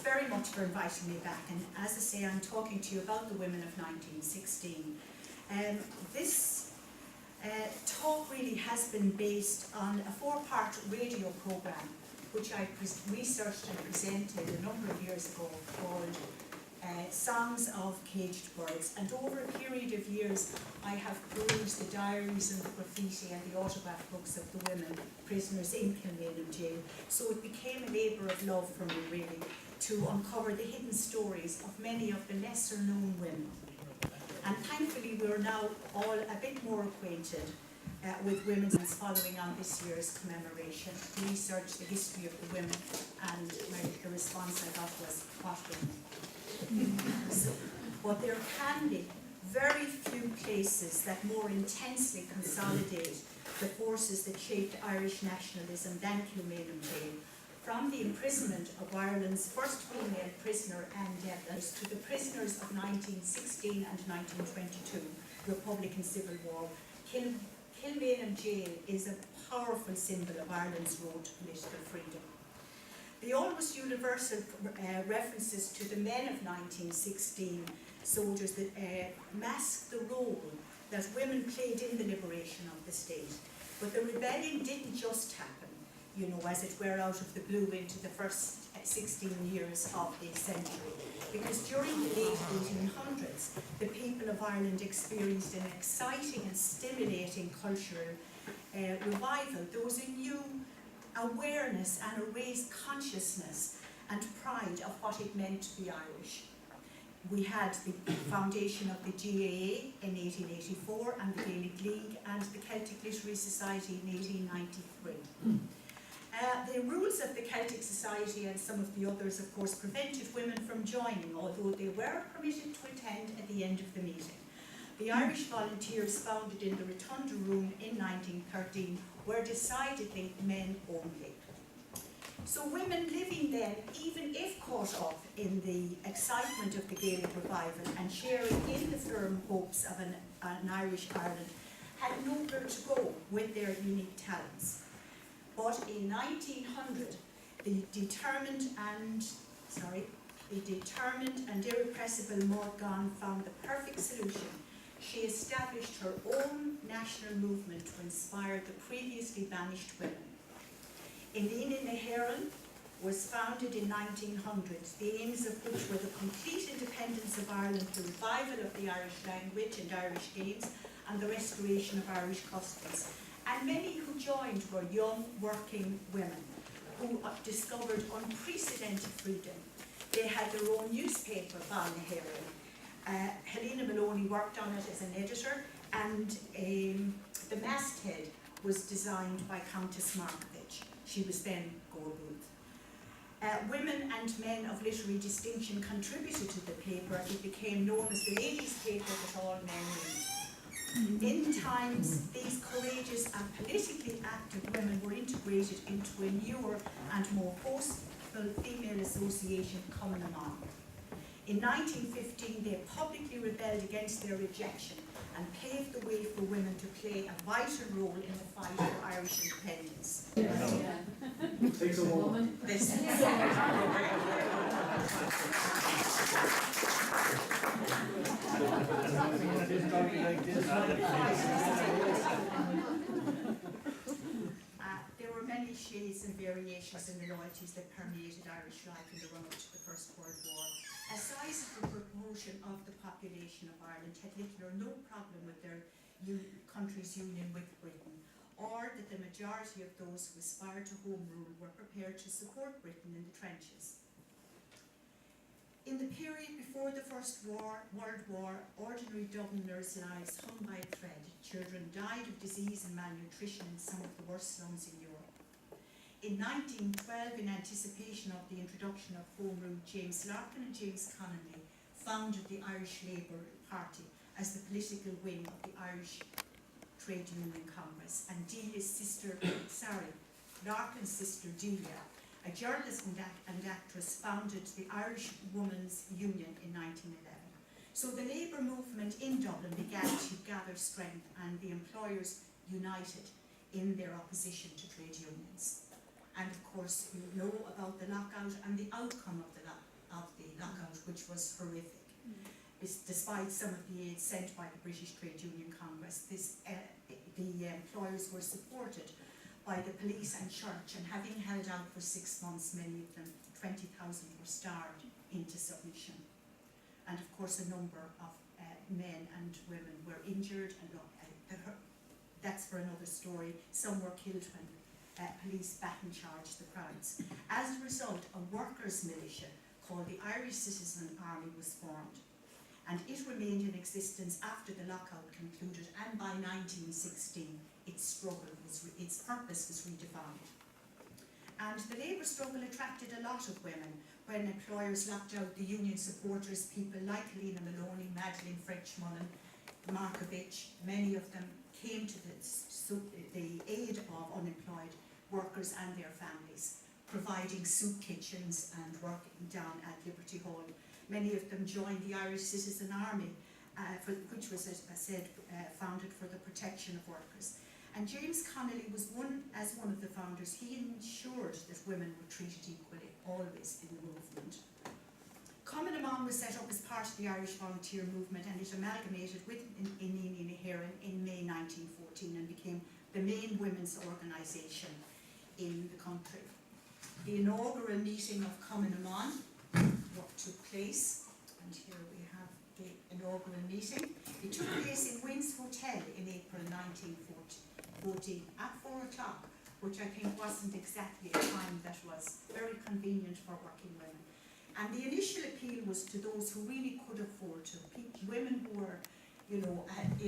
very much for inviting me back, and as I say, I'm talking to you about the women of 1916. This talk really has been based on a 4-part radio programme which I researched and presented a number of years ago called Songs of Caged Birds, and over a period of years I have perused the diaries and the graffiti and the autograph books of the women prisoners in Kilmainham jail, so it became a labour of love for me really to uncover the hidden stories of many of the lesser known women. And thankfully we're now all a bit more acquainted with women's following on this year's commemoration to research the history of the women, and the response I got was, what women? But there can be very few places that more intensely consolidate the forces that shaped Irish nationalism than Kilmainham jail, from the imprisonment of Ireland's first female prisoner, Anne Devlin, to the prisoners of 1916 and 1922, Republican Civil War. Kilmainham jail is a powerful symbol of Ireland's road to political freedom. The almost universal references to the men of 1916 soldiers that mask the role that women played in the liberation of the state. But the rebellion didn't just happen, you know, as it were out of the blue into the first 16 years of the century. Because during the late 1800s, the people of Ireland experienced an exciting and stimulating cultural revival. There was a new awareness and a raised consciousness and pride of what it meant to be Irish. We had the foundation of the GAA in 1884 and the Gaelic League and the Celtic Literary Society in 1893. The rules of the Celtic Society and some of the others, of course, prevented women from joining, although they were permitted to attend at the end of the meeting. The Irish Volunteers, founded in the Rotunda Room in 1913, were decidedly men only. So women living then, even if caught up in the excitement of the Gaelic revival and sharing in the firm hopes of an Irish Ireland, had nowhere to go with their unique talents. But in 1900, the determined and irrepressible Morgan found the perfect solution. She established her own national movement to inspire the previously banished women. Inine na HÉireann was founded in 1900, the aims of which were the complete independence of Ireland, the revival of the Irish language and Irish games, and the restoration of Irish customs. And many who joined were young working women who discovered unprecedented freedom. They had their own newspaper, Bal na HÉireann. Helena Maloney worked on it as an editor, and the masthead was designed by Countess Markovich. She was then Gore Booth. Women and men of literary distinction contributed to the paper. It became known as the ladies' paper that all men read. In times, these courageous and politically active women were integrated into a newer and more forceful female association, Cumann na mBan. In 1915, they publicly rebelled against their rejection and paved the way for women to play a vital role in the fight for Irish independence. Takes a woman. There were many shades and variations in the loyalties that permeated Irish life in the run-up to the First World War. A sizable proportion of the population of Ireland had little or no problem with their country's union with Britain, or that the majority of those who aspired to home rule were prepared to support Britain in the trenches. In the period before the First World War, ordinary Dubliners' lives hung by a thread. Children died of disease and malnutrition in some of the worst slums in Europe. In 1912, in anticipation of the introduction of Home Rule, James Larkin and James Connolly founded the Irish Labour Party as the political wing of the Irish Trade Union Congress, and Larkin's sister Delia, a journalist and actress, founded the Irish Women's Union in 1911. So the labour movement in Dublin began to gather strength, and the employers united in their opposition to trade unions. And of course, you know about the lockout and the outcome of the of the lockout, which was horrific. Despite some of the aid sent by the British Trade Union Congress, the employers were supported by the police and church, and having held out for 6 months, many of them, 20,000, were starved into submission. And of course a number of men and women were injured, and that's for another story. Some were killed when police baton charged the crowds. As a result, a workers' militia called the Irish Citizen Army was formed, and it remained in existence after the lockout concluded, and by 1916 its purpose was redefined. And the labour struggle attracted a lot of women when employers locked out the union supporters, people like Lena Maloney, Madeleine French-Mullen, Markovich. Many of them came to the aid of unemployed workers and their families, providing soup kitchens and working down at Liberty Hall. Many of them joined the Irish Citizen Army, which was, as I said, founded for the protection of workers. And James Connolly was one of the founders. He ensured that women were treated equally, always in the movement. Common Amon was set up as part of the Irish volunteer movement, and it amalgamated with Inini Nahiran in May 1914 and became the main women's organisation in the country. The inaugural meeting of Common Amon took place, and here we have the inaugural meeting. It took place in Wynn's Hotel in April 1914 at 4 o'clock, which I think wasn't exactly a time that was very convenient for working women. And the initial appeal was to those who really could afford to, women who were,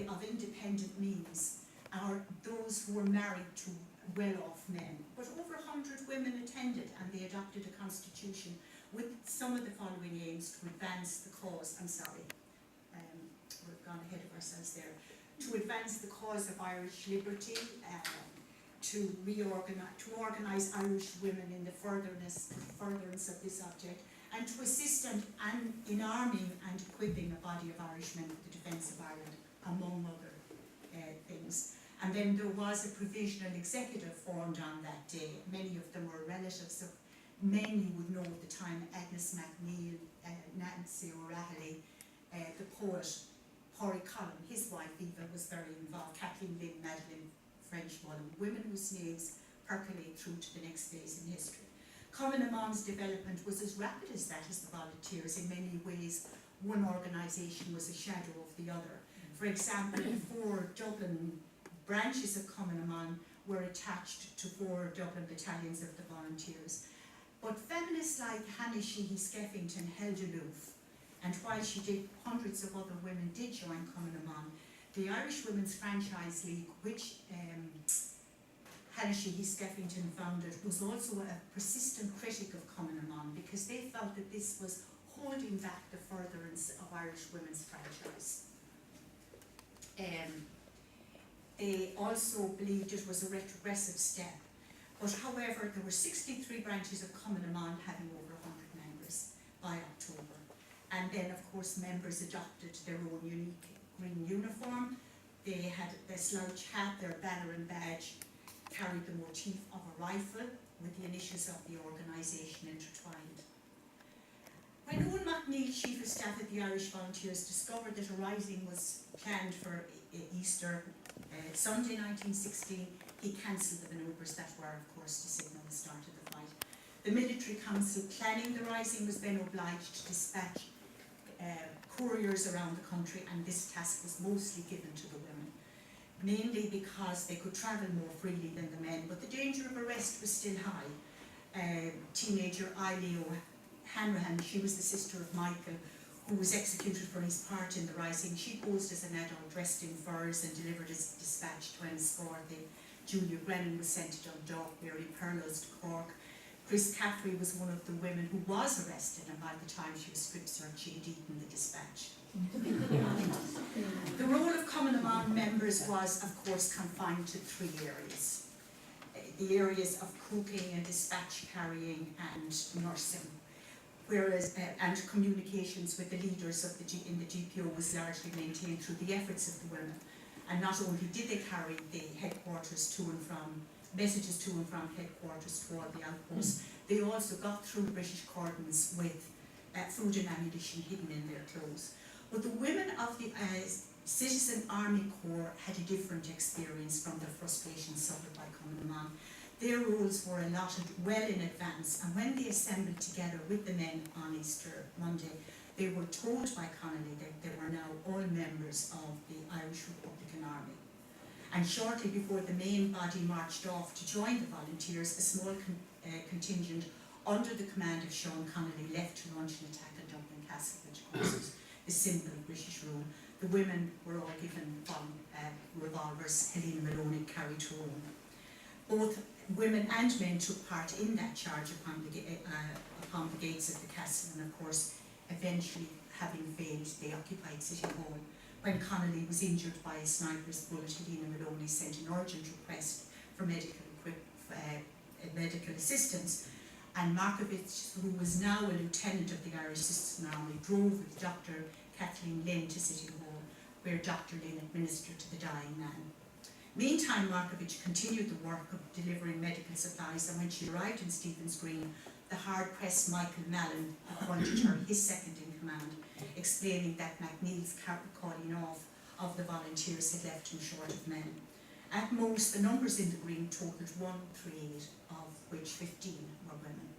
of independent means, or those who were married to well-off men. But over 100 women attended, and they adopted a constitution with some of the following aims to advance the cause. We've gone ahead of ourselves there. To advance the cause of Irish liberty, to organise Irish women in the furtherance of this object, and to assist in arming and equipping a body of Irishmen for the defence of Ireland, among other things. And then there was a provisional executive formed on that day. Many of them were relatives of men you would know at the time: Agnes MacNeil, Nancy O'Reilly, the poet Horry Collum, his wife Eva was very involved, Kathleen Lynn, Madeleine French-Mullen, women whose names percolate through to the next phase in history. Common Amon's development was as rapid as that as the volunteers. In many ways, one organisation was a shadow of the other. For example, the 4 Dublin branches of Common Amon were attached to 4 Dublin battalions of the volunteers. But feminists like Hannah Sheehy Skeffington held aloof, and while hundreds of other women did join Common Amon, the Irish Women's Franchise League, which Hannah Sheehy Skeffington founded, was also a persistent critic of Common Amon, because they felt that this was holding back the furtherance of Irish women's franchise. They also believed it was a retrogressive step. But however, there were 63 branches of Common Amon having over 100 members by October. And then, of course, members adopted their own unique green uniform. They had their slouch hat, their banner and badge carried the motif of a rifle with the initials of the organisation intertwined. When Owen MacNeil, Chief of Staff at the Irish Volunteers, discovered that a rising was planned for Easter Sunday 1916, he cancelled the manoeuvres that were, of course, to signal the start of the fight. The military council planning the rising was then obliged to dispatch couriers around the country, and this task was mostly given to the women, mainly because they could travel more freely than the men, but the danger of arrest was still high. Teenager Eileen O'Hanrahan, she was the sister of Michael, who was executed for his part in the rising. She posed as an adult dressed in furs and delivered his dispatch to Enniscorthy. Julia Brennan was sent to Dundalk, Mary Perlows to Cork. Chris Caffrey was one of the women who was arrested, and by the time she was strip searched, she had eaten the dispatch. The role of Common Amon members was, of course, confined to 3 areas. The areas of cooking and dispatch carrying and nursing, whereas and communications with the leaders of in the GPO was largely maintained through the efforts of the women. And not only did they carry the headquarters to and from, messages to and from headquarters to all the outposts, they also got through British cordons with food and ammunition hidden in their clothes. But the women of the Citizen Army Corps had a different experience from the frustrations suffered by common man. Their roles were allotted well in advance, and when they assembled together with the men on Easter Monday, they were told by Connolly that they were now all members of the Irish Republican Army. And shortly before the main body marched off to join the volunteers, a small contingent under the command of Sean Connolly left to launch an attack on Dublin Castle, which of course was the symbol of British rule. The women were all given revolvers. Helena Maloney carried her own. Both women and men took part in that charge upon the gates of the castle, and of course, eventually, having failed, they occupied City Hall. When Connolly was injured by a sniper's bullet, Helena Maloney sent an urgent request for medical assistance, and Markovich, who was now a lieutenant of the Irish Citizen Army, drove with Dr. Kathleen Lynn to City Hall, where Dr. Lynn administered to the dying man. Meantime, Markovich continued the work of delivering medical supplies, and when she arrived in Stephen's Green, the hard-pressed Michael Mallon appointed her his second-in-command, explaining that MacNeill's calling off of the volunteers had left him short of men. At most, the numbers in the Green totaled 138, of which 15 were women.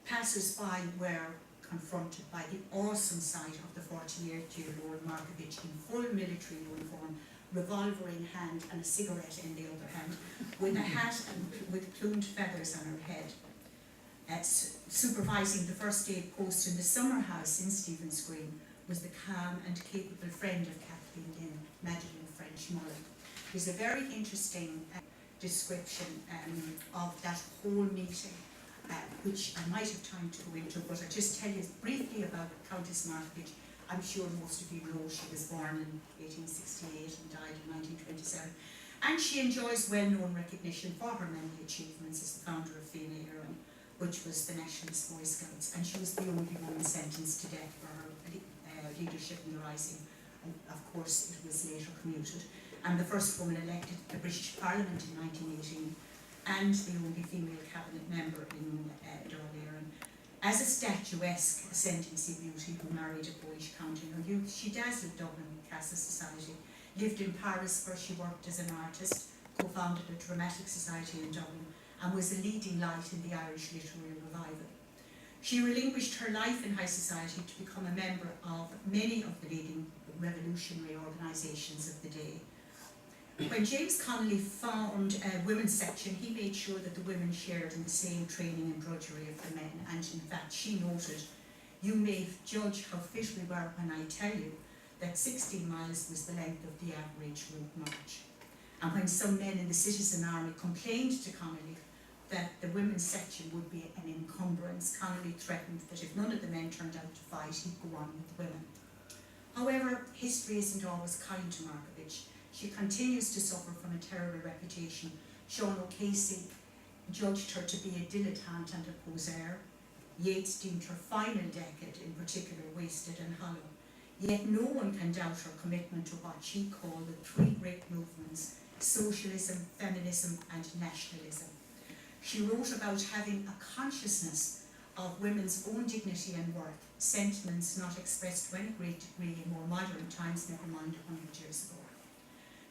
Passers-by were confronted by the awesome sight of the 48-year-old Markovich in full military uniform, revolver in hand and a cigarette in the other hand, with a hat and with plumed feathers on her head, supervising the first aid post in the summer house in Stephen's Green, was the calm and capable friend of Kathleen Lynn, Madeleine French-Muller. There's a very interesting description of that whole meeting, which I might have time to go into, but I'll just tell you briefly about Countess Markovich. I'm sure most of you know she was born in 1868 and died in 1927. And she enjoys well-known recognition for her many achievements as the founder of Fianna Éireann, which was the Nationalist Boy Scouts, and she was the only woman sentenced to death for her leadership in the Rising. And of course, it was later commuted. And the first woman elected to the British Parliament in 1918, and the only female cabinet member in Dáil Éireann. As a statuesque sentencing beauty who married a boyish count in her youth, she dazzled Dublin Castle Society, lived in Paris where she worked as an artist, co-founded a dramatic society in Dublin, and was a leading light in the Irish literary revival. She relinquished her life in high society to become a member of many of the leading revolutionary organisations of the day. When James Connolly found a women's section, he made sure that the women shared in the same training and drudgery of the men, and in fact she noted, "You may judge how fit we were when I tell you that 16 miles was the length of the average route march." And when some men in the Citizen Army complained to Connolly that the women's section would be an encumbrance, Connolly threatened that if none of the men turned out to fight, he'd go on with the women. However, history isn't always kind to Markovich. She continues to suffer from a terrible reputation. Sean O'Casey judged her to be a dilettante and a poseur. Yeats deemed her final decade in particular wasted and hollow. Yet no one can doubt her commitment to what she called the three great movements: socialism, feminism and nationalism. She wrote about having a consciousness of women's own dignity and worth, sentiments not expressed to any great degree in more modern times, never mind 100 years ago.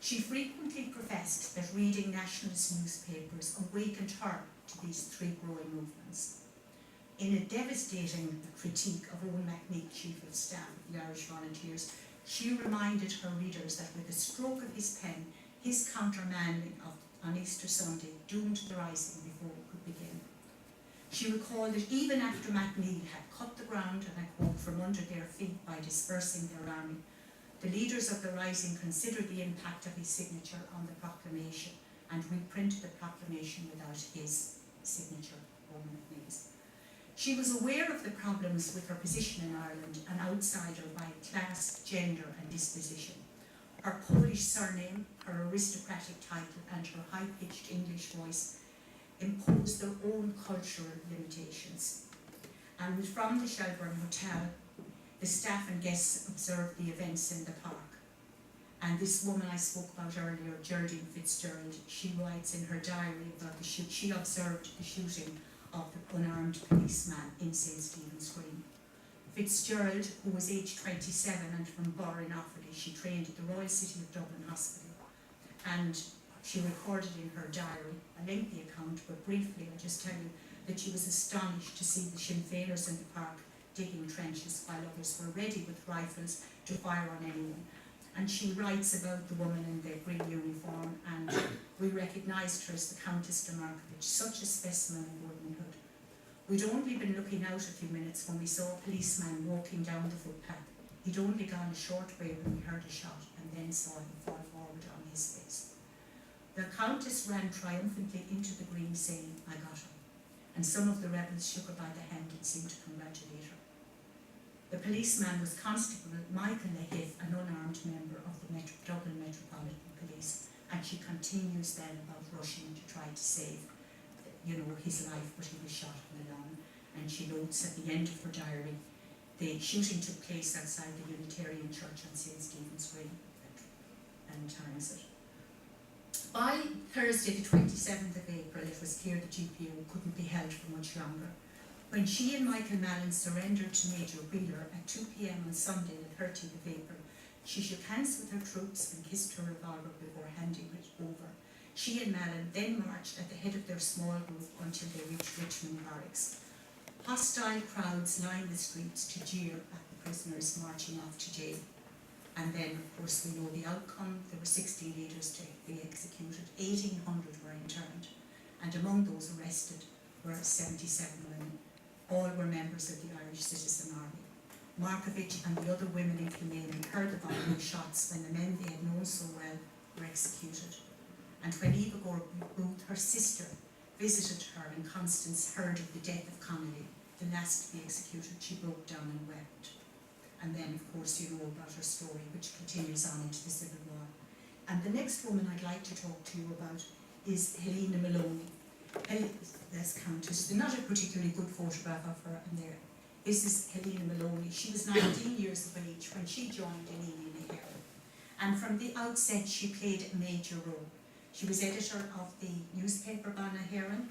She frequently professed that reading nationalist newspapers awakened her to these three growing movements. In a devastating critique of Owen MacNeill, Chief of Staff of the Irish Volunteers, she reminded her readers that with a stroke of his pen, his countermanding on Easter Sunday doomed the Rising before it could begin. She recalled that even after MacNeill had cut the ground, and I quote, from under their feet by dispersing their army, the leaders of the Rising considered the impact of his signature on the proclamation and reprinted the proclamation without his signature, Owen MacNeill's. She was aware of the problems with her position in Ireland, an outsider by class, gender and disposition. Her Polish surname, her aristocratic title and her high-pitched English voice imposed their own cultural limitations. And from the Shelburne Hotel, the staff and guests observed the events in the park. And this woman I spoke about earlier, Geraldine Fitzgerald, she writes in her diary about the shoot. She observed the shooting of the unarmed policeman in St. Stephen's Green. Fitzgerald, who was aged 27 and from Barr in Offaly, she trained at the Royal City of Dublin Hospital, and she recorded in her diary a lengthy account, but briefly I'll just tell you that she was astonished to see the Sinn Féiners in the park digging trenches while others were ready with rifles to fire on anyone. And she writes about the woman in the green uniform, and we recognised her as the Countess de Markovich, such a specimen of womanhood. We'd only been looking out a few minutes when we saw a policeman walking down the footpath. He'd only gone a short way when we heard a shot, and then saw him fall forward on his face. The Countess ran triumphantly into the green, saying, "I got her," and some of the rebels shook her by the hand and seemed to congratulate her. The policeman was Constable Michael Lahiff, an unarmed member of the Dublin Metropolitan Police, and she continues then about rushing to try to save, his life, but he was shot in the lung. And she notes at the end of her diary, the shooting took place outside the Unitarian Church on St. Stephen's Green, and times it. By Thursday the 27th of April, it was clear the GPO couldn't be held for much longer. When she and Michael Mallon surrendered to Major Wheeler at 2 p.m. on Sunday the 30th of April, she shook hands with her troops and kissed her revolver before handing it over. She and Mallon then marched at the head of their small group until they reached Richmond Barracks. Hostile crowds lined the streets to jeer at the prisoners marching off to jail. And then, of course, we know the outcome. There were 60 leaders to be executed. 1,800 were interned. And among those arrested were 77 women. All were members of the Irish Citizen Army. Markovich and the other women in Kilmainham heard the volume of shots when the men they had known so well were executed. And when Eva Gore Booth, her sister, visited her and Constance heard of the death of Connolly, the last to be executed, she broke down and wept. And then, of course, you know about her story, which continues on into the Civil War. And the next woman I'd like to talk to you about is Helena Maloney. That's Countess. Not a particularly good photograph of her in there. This is Helena Maloney. She was 19 years of age when she joined in Ely Naheran. And from the outset, she played a major role. She was editor of the newspaper Bannaheran.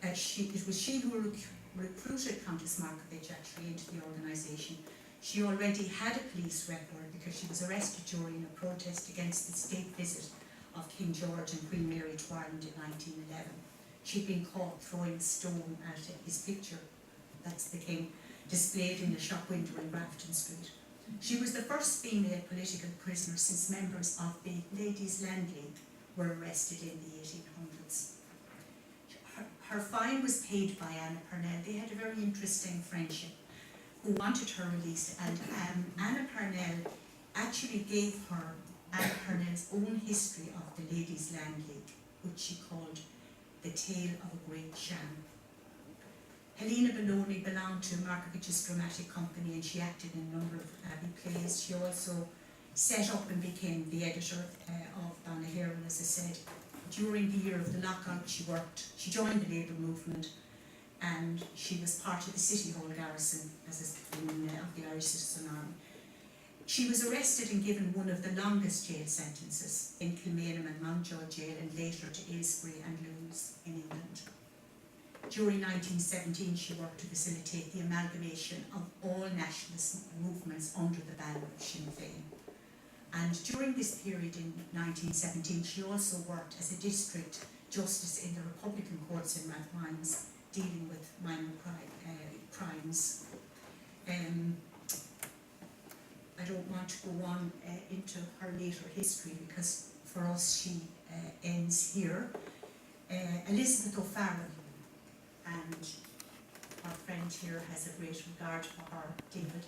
It was she who recruited Countess Markovich actually into the organisation. She already had a police record because she was arrested during a protest against the state visit of King George and Queen Mary to Ireland in 1911. She'd been caught throwing a stone at his picture, that's the king, displayed in a shop window in Grafton Street. She was the first female political prisoner since members of the Ladies' Land League were arrested in the 1800s. Her fine was paid by Anna Purnell. They had a very interesting friendship, who wanted her released, and Anna Purnell actually gave her Anna Purnell's own history of the Ladies' Land League, which she called The Tale of a Great Sham. Helena Maloney belonged to Markovich's dramatic company, and she acted in a number of Abbey plays. She also set up and became the editor of Bannaheran, as I said. During the year of the lockout, she joined the Labour movement, and she was part of the City Hall garrison of the Irish Citizen Army. She was arrested and given one of the longest jail sentences in Kilmainham and Mountjoy Jail, and later to Aylesbury and Lewes in England. During 1917, she worked to facilitate the amalgamation of all nationalist movements under the banner of Sinn Féin. And during this period in 1917, she also worked as a district justice in the Republican courts in Rathmines, dealing with minor crimes. I don't want to go on into her later history because for us she ends here. Elizabeth O'Farrell, and our friend here has a great regard for her, David.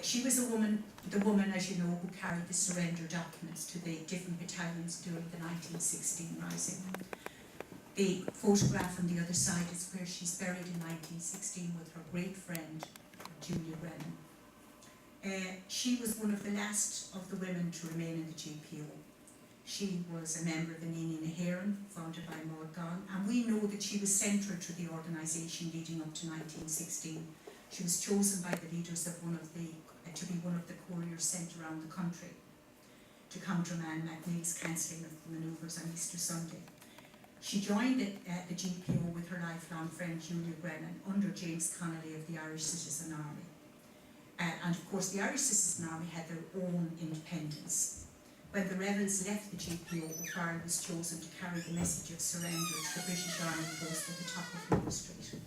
She was the woman, as you know, who carried the surrender documents to the different battalions during the 1916 rising. The photograph on the other side is where she's buried in 1916 with her great friend, Julia Brennan. She was one of the last of the women to remain in the GPO. She was a member of the Nini Naheran, founded by Maud Gonne, and we know that she was central to the organisation leading up to 1916. She was chosen by the leaders of to be one of the couriers sent around the country to countermand MacNeill's cancelling of the manoeuvres on Easter Sunday. She joined the GPO with her lifelong friend Julia Brennan under James Connolly of the Irish Citizen Army. And of course the Irish Citizen Army had their own independence. When the rebels left the GPO, O'Farrell was chosen to carry the message of surrender to the British Army post at the top of Moore Street.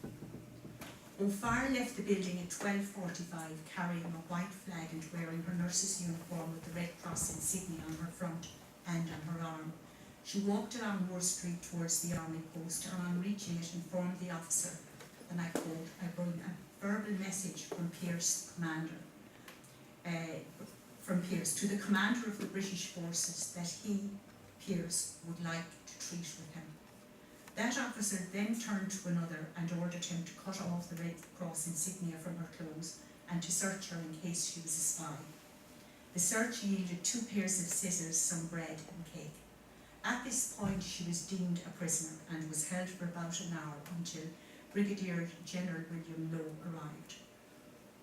O'Farrell left the building at 12:45 carrying a white flag and wearing her nurse's uniform with the Red Cross insignia on her front and on her arm. She walked along Moore Street towards the army post and on reaching it informed the officer, and I quote, "I bring a verbal message from Pearse, commander, to the commander of the British forces that he, Pearse, would like to treat with him." That officer then turned to another and ordered him to cut off the Red Cross insignia from her clothes and to search her in case she was a spy. The search yielded 2 pairs of scissors, some bread and cake. At this point she was deemed a prisoner and was held for about an hour until Brigadier General William Lowe arrived.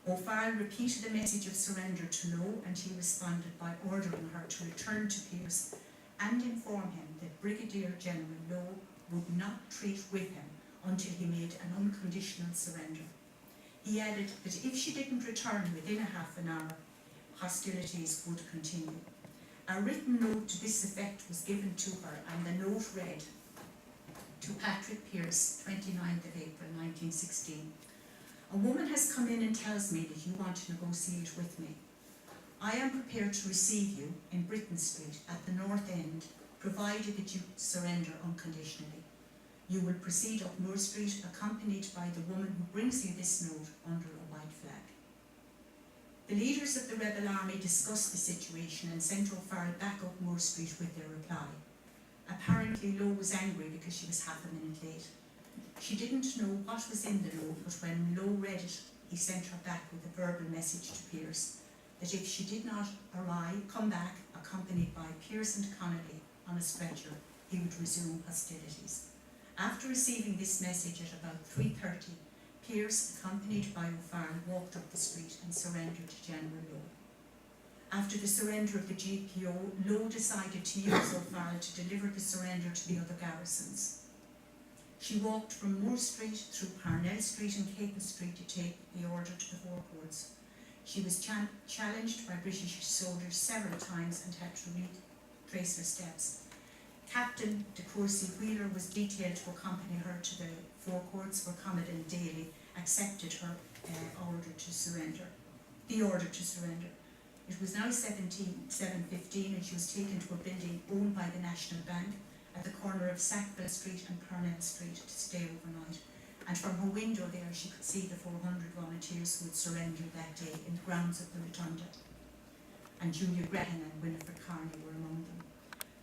O'Farrell repeated the message of surrender to Lowe and he responded by ordering her to return to Pearse and inform him that Brigadier General Lowe would not treat with him until he made an unconditional surrender. He added that if she didn't return within a half an hour, hostilities would continue. A written note to this effect was given to her and the note read, "To Patrick Pearse, 29th of April 1916. A woman has come in and tells me that you want to negotiate with me. I am prepared to receive you in Britain Street at the North End, provided that you surrender unconditionally. You will proceed up Moore Street accompanied by the woman who brings you this note under a white flag." The leaders of the rebel army discussed the situation and sent O'Farrell back up Moore Street with their reply. Apparently Lowe was angry because she was half a minute late. She didn't know what was in the note, but when Lowe read it, he sent her back with a verbal message to Pearse that if she did not come back accompanied by Pearse and Connolly on a stretcher, he would resume hostilities. After receiving this message at about 3:30, Pearse, accompanied by O'Farrell, walked up the street and surrendered to General Lowe. After the surrender of the GPO, Lowe decided to use O'Farrell to deliver the surrender to the other garrisons. She walked from Moore Street through Parnell Street and Capel Street to take the order to the forecourts. She was challenged by British soldiers several times and had to retrace her steps. Captain de Courcy Wheeler was detailed to accompany her to the forecourts where Commodore Daly accepted her order to surrender. It was now 7:15 and she was taken to a building owned by the National Bank at the corner of Sackville Street and Parnell Street to stay overnight. And from her window there she could see the 400 volunteers who had surrendered that day in the grounds of the Rotunda. And Julia Grehan and Winifred Carney were among them.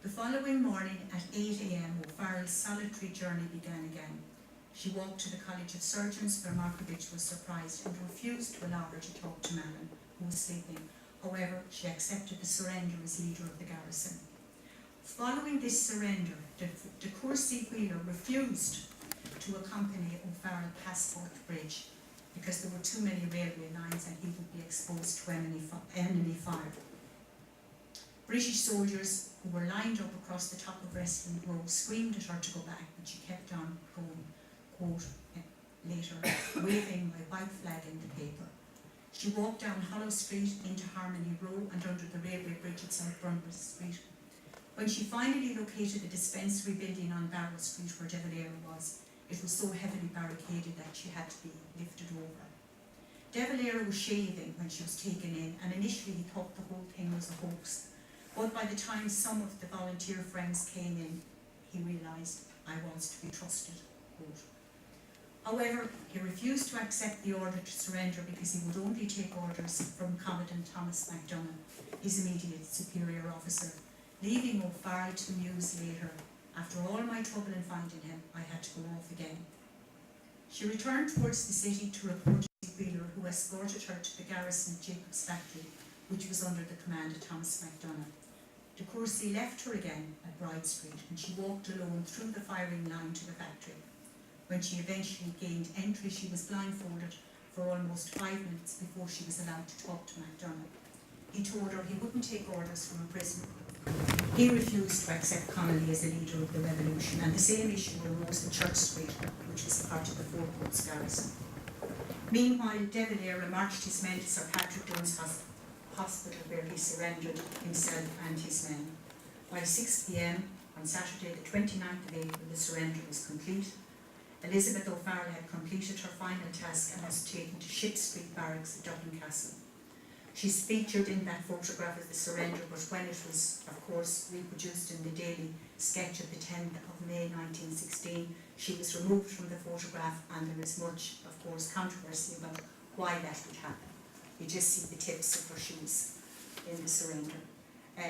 The following morning at 8 a.m. O'Farrell's solitary journey began again. She walked to the College of Surgeons where Margaret was surprised and refused to allow her to talk to Malin, who was sleeping. However, she accepted the surrender as leader of the garrison. Following this surrender, de Courcy Wheeler refused to accompany O'Farrell past Fort Bridge because there were too many railway lines and he would be exposed to enemy fire. British soldiers who were lined up across the top of Westland Road screamed at her to go back, but she kept on going, quote, later, waving my white flag in the paper. She walked down Hollow Street into Harmony Row and under the railway bridge at South Brunbridge Street. When she finally located the dispensary building on Barrow Street where De Valera was, it was so heavily barricaded that she had to be lifted over. De Valera was shaving when she was taken in, and initially he thought the whole thing was a hoax. But by the time some of the volunteer friends came in, he realised I was to be trusted, quote. However, he refused to accept the order to surrender because he would only take orders from Commandant Thomas MacDonagh, his immediate superior officer, leaving O'Farrell to muse later, "After all my trouble in finding him, I had to go off again." She returned towards the city to report to Wheeler, who escorted her to the garrison at Jacob's Factory, which was under the command of Thomas MacDonagh. De Courcy left her again at Bride Street and she walked alone through the firing line to the factory. When she eventually gained entry, she was blindfolded for almost 5 minutes before she was allowed to talk to MacDonagh. He told her he wouldn't take orders from a prisoner. He refused to accept Connolly as a leader of the revolution, and the same issue arose in Church Street, which was part of the Four Courts garrison. Meanwhile, De Valera marched his men to Sir Patrick Jones Hospital, where he surrendered himself and his men. By 6 p.m. on Saturday, the 29th of April, the surrender was complete. Elizabeth O'Farrell had completed her final task and was taken to Ship Street Barracks at Dublin Castle. She's featured in that photograph as the surrender, but when it was, of course, reproduced in the Daily Sketch of the 10th of May 1916, she was removed from the photograph, and there is much, of course, controversy about why that would happen. You just see the tips of her shoes in the surrender.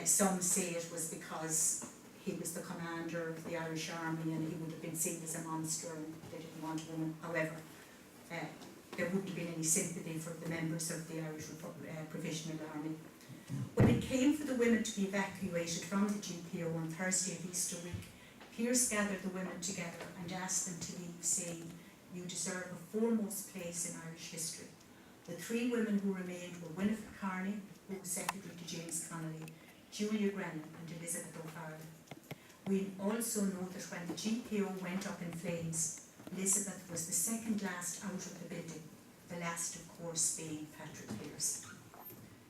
Some say it was because he was the commander of the Irish Army and he would have been seen as a monster and they didn't want a woman. However, there wouldn't have been any sympathy for the members of the Irish Provisional Army. When it came for the women to be evacuated from the GPO on Thursday of Easter week, Pearse gathered the women together and asked them to leave, saying, "You deserve a foremost place in Irish history." The 3 women who remained were Winifred Carney, who was secretary to James Connolly, Julia Brennan and Elizabeth O'Farrell. We also know that when the GPO went up in flames, Elizabeth was the second last out of the building, the last of course being Patrick Pearse.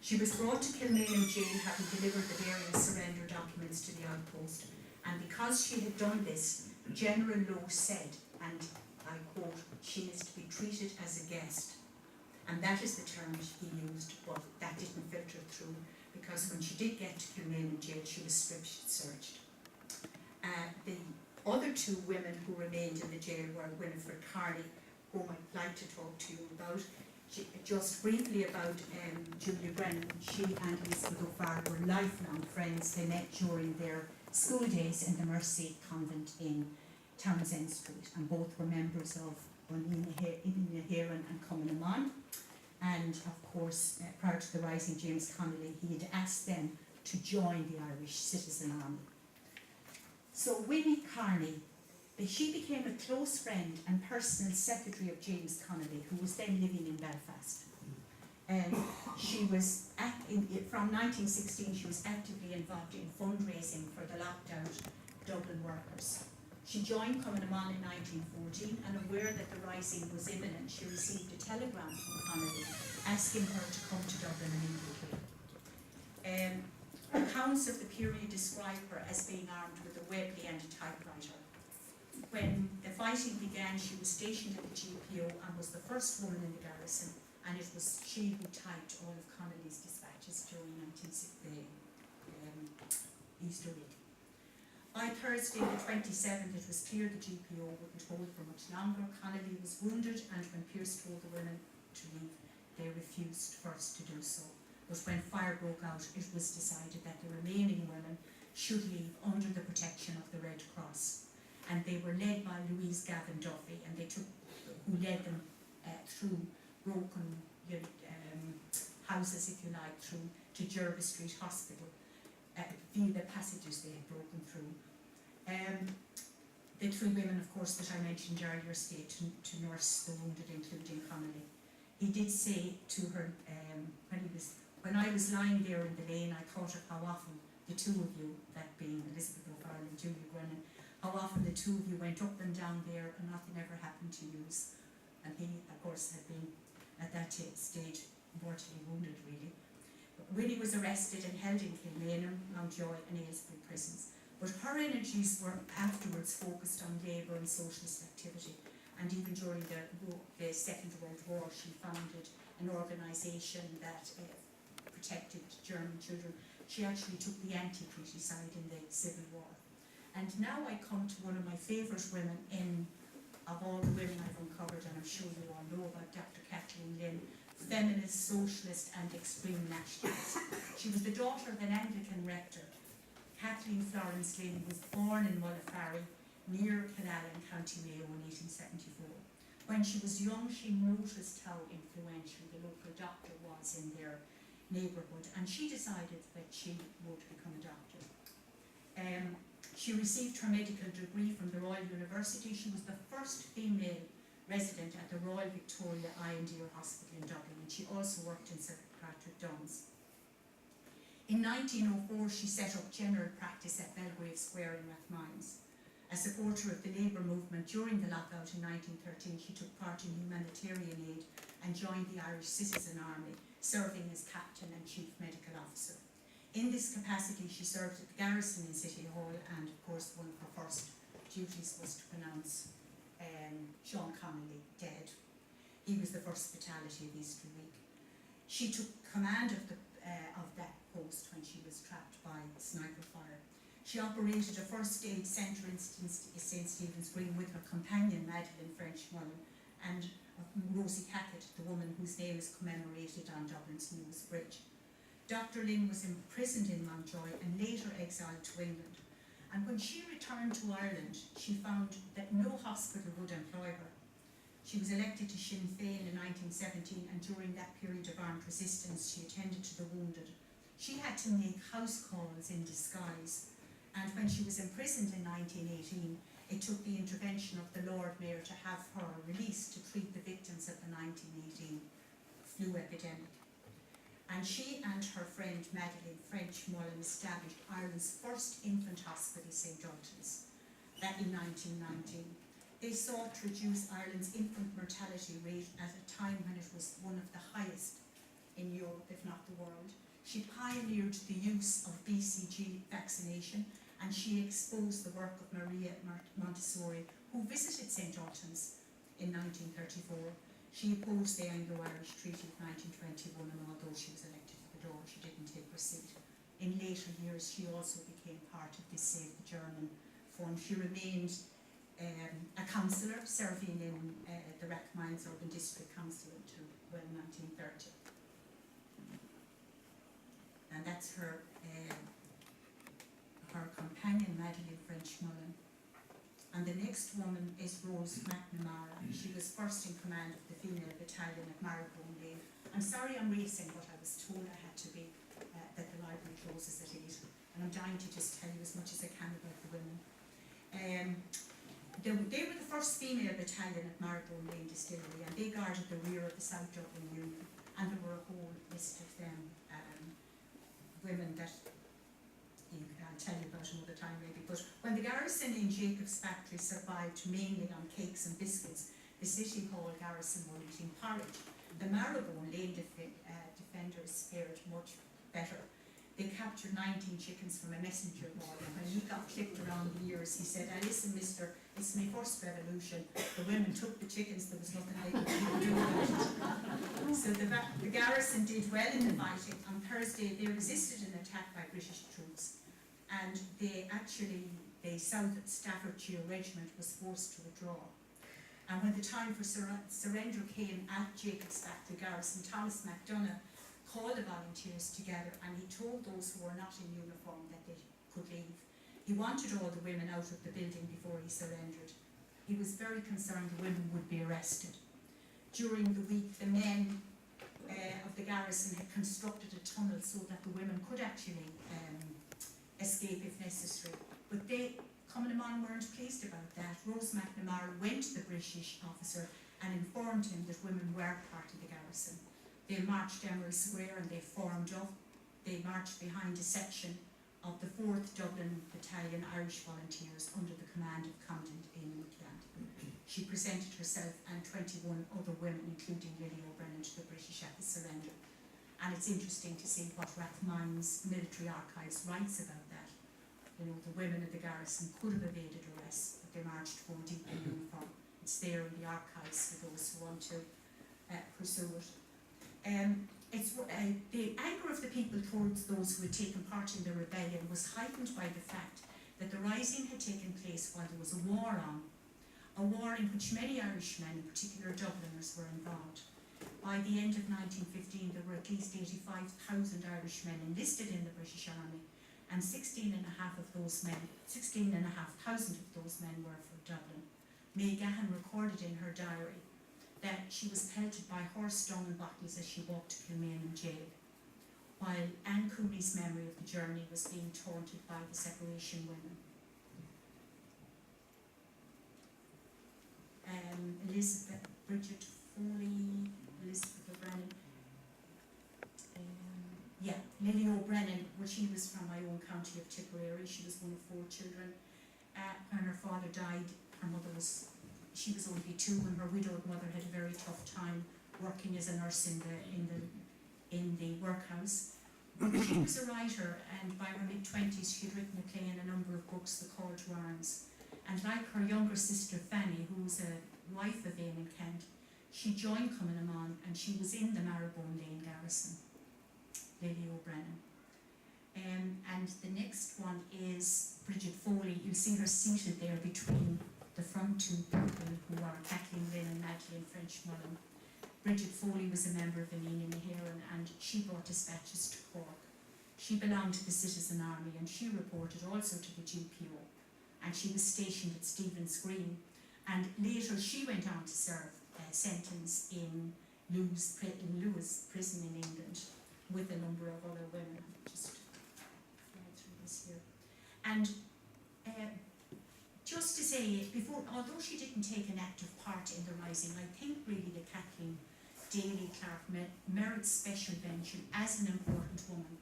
She was brought to Kilmainham Jail, having delivered the various surrender documents to the outpost, and because she had done this, General Lowe said, and I quote, "She is to be treated as a guest." And that is the term he used, but that didn't filter through, because when she did get to Kilmainham Jail, she was strip searched. The other 2 women who remained in the jail were Winifred Carney, whom I'd like to talk to you about. Just briefly about Julia Brennan. She and Elizabeth O'Farrell were lifelong friends. They met during their school days in the Mercy Convent in Townsend Street, and both were members of Inniheran and Cumann. And of course, prior to the rising James Connolly, he had asked them to join the Irish Citizen Army. So Winnie Carney, she became a close friend and personal secretary of James Connolly, who was then living in Belfast. She was, from 1916, she was actively involved in fundraising for the locked out Dublin workers. She joined Cumann in 1914, and aware that the rising was imminent, she received a telegram from Connolly asking her to come to Dublin immediately. Accounts of the period describe her as being armed with a Webley and a typewriter. When the fighting began, she was stationed at the GPO and was the first woman in the garrison, and it was she who typed all of Connolly's dispatches during Easter week. By Thursday the 27th, it was clear the GPO wouldn't hold for much longer. Connolly was wounded, and when Pearse told the women to leave, they refused first to do so. But when fire broke out, it was decided that the remaining women should leave under the protection of the Red Cross. And they were led by Louise Gavin Duffy, and who led them through broken houses, if you like, through to Jervis Street Hospital, via the passages they had broken through. The 3 women, of course, that I mentioned earlier, stayed to nurse the wounded, including Connolly. He did say to her, when I was lying there in the lane, I thought of how often the 2 of you, that being Elizabeth O'Farrell and Julia Brennan, how often the 2 of you went up and down there and nothing ever happened to you. And he, of course, had been at that stage mortally wounded, really. But Winnie was arrested and held in Kilmainham, Mountjoy and Aylesbury prisons. But her energies were afterwards focused on labour and socialist activity. And even during the Second World War, she founded an organisation that protected German children. She actually took the anti-treaty side in the Civil War. And now I come to one of my favourite women of all the women I've uncovered, and I'm sure you all know about Dr. Kathleen Lynn, feminist, socialist and extreme nationalist. She was the daughter of an Anglican rector. Kathleen Florence Lynn was born in Mullafarry, near Killallen, County Mayo in 1874. When she was young, she noticed how influential the local doctor was in their neighbourhood, and she decided that she would become a doctor. She received her medical degree from the Royal University. She was the first female resident at the Royal Victoria Eye and Ear Hospital in Dublin, and she also worked in Sir Patrick Dunn's. In 1904, she set up general practice at Belgrave Square in Rathmines. A supporter of the labour movement during the lockout in 1913, she took part in humanitarian aid and joined the Irish Citizen Army, serving as captain and chief medical officer. In this capacity, she served at the garrison in City Hall, and of course one of her first duties was to pronounce Sean Connolly dead. He was the first fatality of Easter week. She took command of that post when she was trapped by sniper fire. She operated a first aid centre in St Stephen's Green with her companion Madeleine French-Mullen and Rosie Hackett, the woman whose name is commemorated on Dublin's News Bridge. Dr. Lynn was imprisoned in Mountjoy and later exiled to England. And when she returned to Ireland, she found that no hospital would employ her. She was elected to Sinn Féin in 1917, and during that period of armed resistance, she attended to the wounded. She had to make house calls in disguise, and when she was imprisoned in 1918, it took the intervention of the Lord Mayor to have her released to treat the victims of the 1918 flu epidemic. And she and her friend Madeleine French-Mullen established Ireland's first infant hospital, St Dalton's, that in 1919. They sought to reduce Ireland's infant mortality rate at a time when it was one of the highest in Europe, if not the world. She pioneered the use of BCG vaccination, and she exposed the work of Maria Montessori, who visited St Dalton's in 1934. She opposed the Anglo-Irish Treaty of 1921, and although she was elected to the door, she didn't take her seat. In later years, she also became part of this Save the German fund. She remained a councillor, serving in the Rathmines Urban District Council until 1930. And that's her companion, Madeleine French-Mullen. And the next woman is Rose McNamara. She was first in command of the female battalion at Marylebone Lane. I'm sorry I'm racing, but I was told I had to be, that the library closes at 8, and I'm dying to just tell you as much as I can about the women. They were the first female battalion at Marylebone Lane Distillery, and they guarded the rear of the South Dublin Union, and there were a whole list of them, women that I'll tell you about another time maybe. But when the garrison in Jacob's factory survived mainly on cakes and biscuits, the City Hall garrison were eating porridge. The Marylebone Lane defenders fared much better. They captured 19 chickens from a messenger boy, and when he got clipped around the ears, he said, listen, mister, it's my first revolution. The women took the chickens, there was nothing they could do about it. So the garrison did well in the fighting. On Thursday, they resisted an attack by British troops, and the South Staffordshire Regiment was forced to withdraw. And when the time for surrender came at Jacob's factory garrison, Thomas MacDonagh called the volunteers together, and he told those who were not in uniform that they could leave. He wanted all the women out of the building before he surrendered. He was very concerned the women would be arrested. During the week, the men of the garrison had constructed a tunnel so that the women could actually escape if necessary. But they, coming on, weren't pleased about that. Rose McNamara went to the British officer and informed him that women were part of the garrison. They marched Emerald Square and they formed up. They marched behind a section of the 4th Dublin Battalion Irish Volunteers under the command of Commandant Ian Woodland. She presented herself and 21 other women, including Lily O'Brien, to the British at the surrender. And it's interesting to see what Rathmines Military Archives writes about that. You know, the women of the garrison could have evaded arrest, but they marched full deep in uniform. It's there in the archives for those who want to pursue it. The anger of the people towards those who had taken part in the rebellion was heightened by the fact that the rising had taken place while there was a war on, a war in which many Irishmen, in particular Dubliners, were involved. By the end of 1915, there were at least 85,000 Irishmen enlisted in the British Army, and 16,500 of those men were from Dublin. May Gahan recorded in her diary that she was pelted by horse dung and bottles as she walked to Kilmainham jail, while Anne Cooney's memory of the journey was being taunted by the separation women. Elizabeth Bridget Foley, Elizabeth O'Brien, Lily O'Brien, well, she was from my own county of Tipperary. She was one of 4 children. When her father died, she was only 2, and her widowed mother had a very tough time working as a nurse in the workhouse. She was a writer, and by her mid-20s she'd written a play and a number of books, The Call to Arms. And like her younger sister Fanny, who was a wife of Eamon Kent, she joined Cumann and she was in the Marylebone Lane garrison, Lily O'Brennan. And the next one is Bridget Foley. You'll see her seated there between the front two people, who are Kathleen Lynn and Madeleine French-Mullen. Bridget Foley was a member of the Meaning Meharan, and she brought dispatches to Cork. She belonged to the Citizen Army, and she reported also to the GPO, and she was stationed at Stephen's Green. And later she went on to serve a sentence in Lewes prison in England with a number of other women. Just fly through this here. And just to say, although she didn't take an active part in the rising, I think really that Kathleen Daly Clark merits special mention as an important woman.